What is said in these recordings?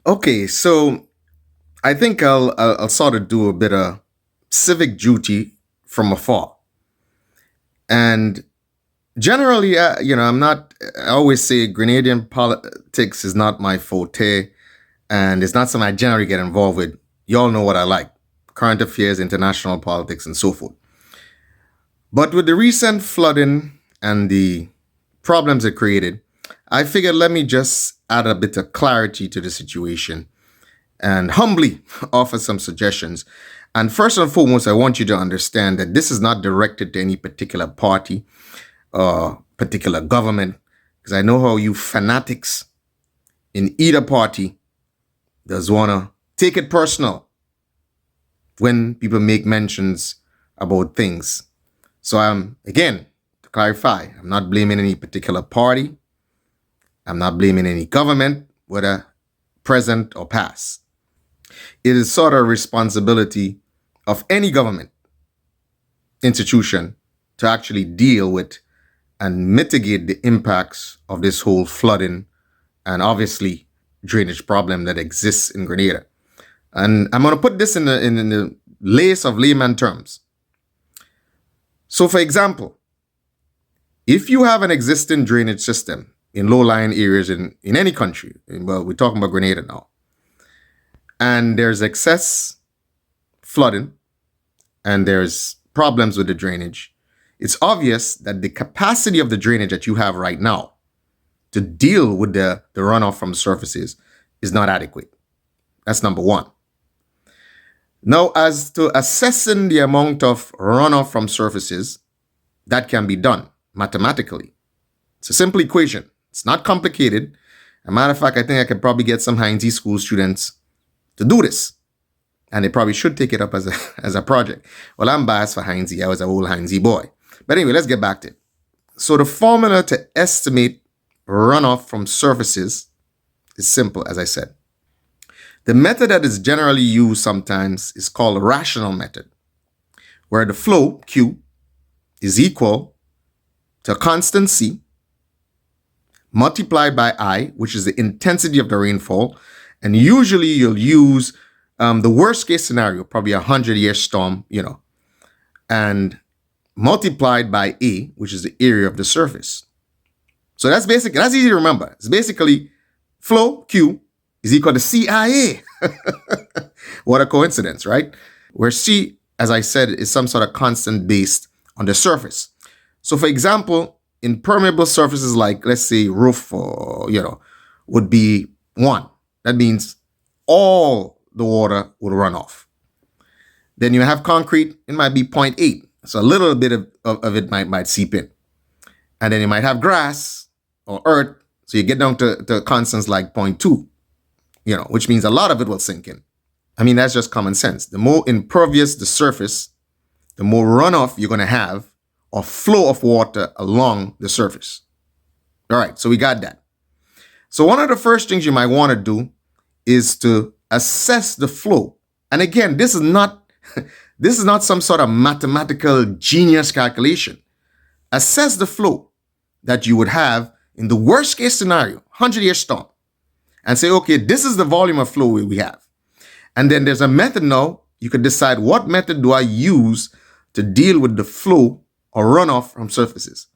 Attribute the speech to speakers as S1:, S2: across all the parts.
S1: Okay, so I think I'll sort of do a bit of civic duty from afar. And generally, I'm not. I always say Grenadian politics is not my forte, and it's not something I generally get involved with. You all know what I like: current affairs, international politics, and so forth. But with the recent flooding and the problems it created, I figured let me just add a bit of clarity to the situation and humbly offer some suggestions. And first and foremost, I want you to understand that this is not directed to any particular party or particular government, because I know how you fanatics in either party does want to take it personal when people make mentions about things. So again, to clarify, I'm not blaming any particular party. I'm not blaming any government, whether present or past. It is sort of a responsibility of any government institution to actually deal with and mitigate the impacts of this whole flooding and obviously drainage problem that exists in Grenada. And I'm going to put this in the lace of layman terms. So, for example, if you have an existing drainage system in low-lying areas in any country, well, we're talking about Grenada now, and there's excess flooding and there's problems with the drainage, it's obvious that the capacity of the drainage that you have right now to deal with the runoff from surfaces is not adequate. That's number one. Now, as to assessing the amount of runoff from surfaces, that can be done mathematically. It's a simple equation. It's not complicated. As a matter of fact, I think I could probably get some Heinz school students to do this. And they probably should take it up as a project. Well, I'm biased for Heinz. I was an old Heinz boy. But anyway, let's get back to it. So the formula to estimate runoff from surfaces is simple, as I said. The method that is generally used sometimes is called a rational method, where the flow, Q, is equal to a constant C multiplied by I, which is the intensity of the rainfall. And usually you'll use the worst case scenario, probably a 100-year storm, and multiplied by A, which is the area of the surface. So that's easy to remember. It's basically flow, Q, is equal to CIA. What a coincidence, right? Where C, as I said, is some sort of constant based on the surface. So for example, impermeable surfaces like, let's say, roof or, would be 1. That means all the water would run off. Then you have concrete, it might be 0.8. So a little bit of it might seep in. And then you might have grass or earth. So you get down to constants like 0.2, which means a lot of it will sink in. I mean, that's just common sense. The more impervious the surface, the more runoff you're going to have or flow of water along the surface. All right, so we got that. So one of the first things you might want to do is to assess the flow. And again, this is not some sort of mathematical genius calculation. Assess the flow that you would have in the worst case scenario, 100-year storm, and say, okay, this is the volume of flow we have. And then there's a method now. You can decide what method do I use to deal with the flow or runoff from surfaces.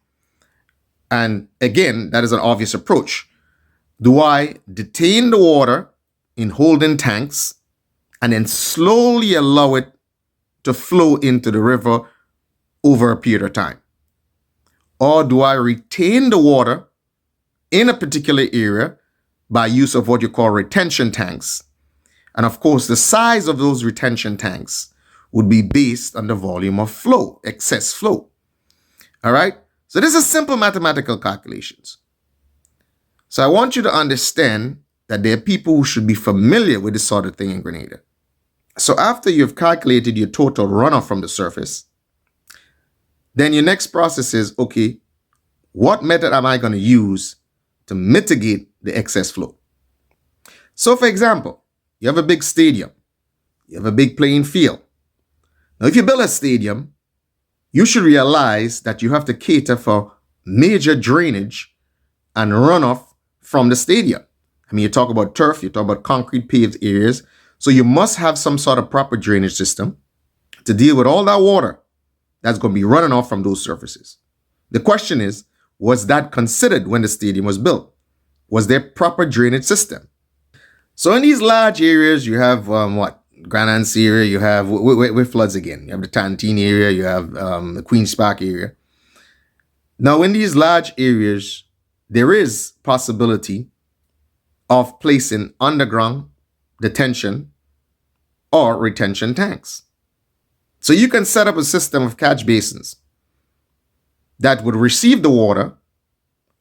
S1: And again, that is an obvious approach. Do I detain the water in holding tanks and then slowly allow it to flow into the river over a period of time? Or do I retain the water in a particular area by use of what you call retention tanks? And of course, the size of those retention tanks would be based on the volume of flow, excess flow. All right? So this is simple mathematical calculations. So I want you to understand that there are people who should be familiar with this sort of thing in Grenada. So after you've calculated your total runoff from the surface, then your next process is, okay, what method am I going to use to mitigate the excess flow? So for example, you have a big stadium. You have a big playing field. Now, if you build a stadium, you should realize that you have to cater for major drainage and runoff from the stadium. I mean, you talk about turf, you talk about concrete paved areas. So you must have some sort of proper drainage system to deal with all that water that's going to be running off from those surfaces. The question is, was that considered when the stadium was built? Was there proper drainage system? So in these large areas, you have GRENADA area, you have with floods again. You have the Tantine area, you have the Queen's Park area. Now, in these large areas, there is possibility of placing underground detention or retention tanks. So you can set up a system of catch basins that would receive the water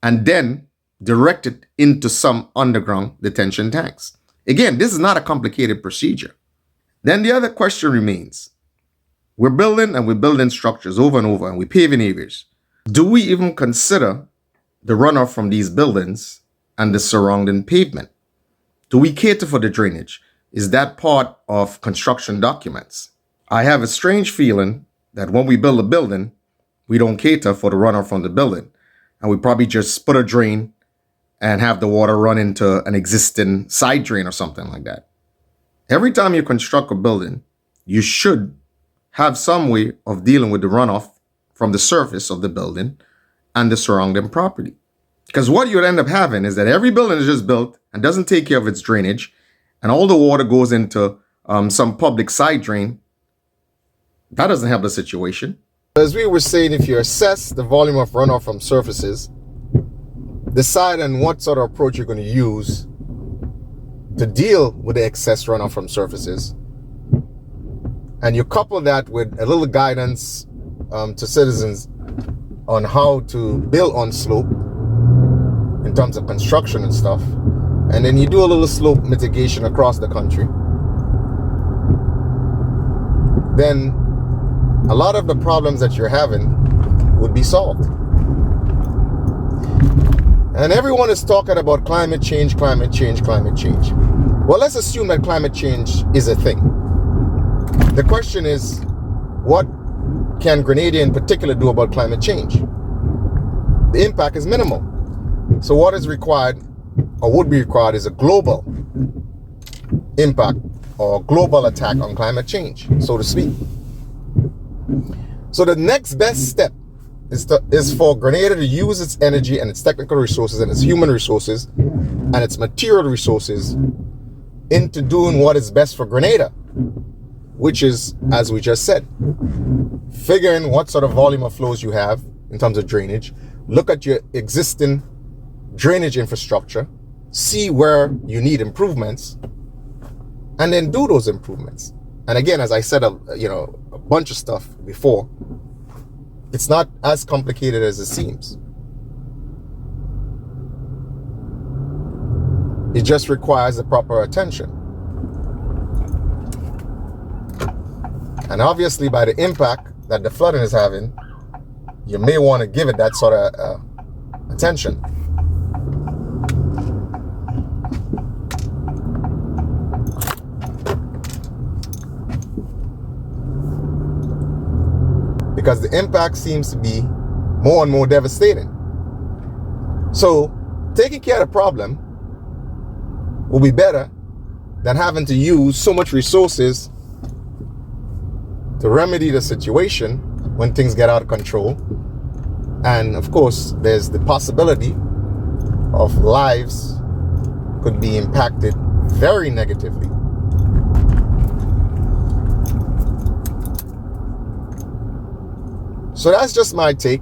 S1: and then direct it into some underground detention tanks. Again, this is not a complicated procedure. Then the other question remains. We're building structures over and over, and we're paving areas. Do we even consider the runoff from these buildings and the surrounding pavement? Do we cater for the drainage? Is that part of construction documents? I have a strange feeling that when we build a building, we don't cater for the runoff from the building. And we probably just put a drain and have the water run into an existing side drain or something like that. Every time you construct a building, you should have some way of dealing with the runoff from the surface of the building and the surrounding property. Because what you'd end up having is that every building is just built and doesn't take care of its drainage, and all the water goes into some public side drain. That doesn't help the situation. As we were saying, if you assess the volume of runoff from surfaces, decide on what sort of approach you're going to use to deal with the excess runoff from surfaces, and you couple that with a little guidance to citizens on how to build on slope in terms of construction and stuff, and then you do a little slope mitigation across the country, then a lot of the problems that you're having would be solved. And everyone is talking about climate change, climate change, climate change. Well, let's assume that climate change is a thing. The question is, what can Grenada in particular do about climate change? The impact is minimal. So what is required, or would be required, is a global impact or global attack on climate change, so to speak. So the next best step is for Grenada to use its energy and its technical resources and its human resources and its material resources into doing what is best for Grenada, which is, as we just said, figuring what sort of volume of flows you have in terms of drainage, look at your existing drainage infrastructure, see where you need improvements, and then do those improvements. And again, as I said, a bunch of stuff before, it's not as complicated as it seems. It just requires the proper attention. And obviously, by the impact that the flooding is having, you may want to give it that sort of attention. Because the impact seems to be more and more devastating. So taking care of the problem will be better than having to use so much resources to remedy the situation when things get out of control. And of course, there's the possibility of lives could be impacted very negatively. So that's just my take.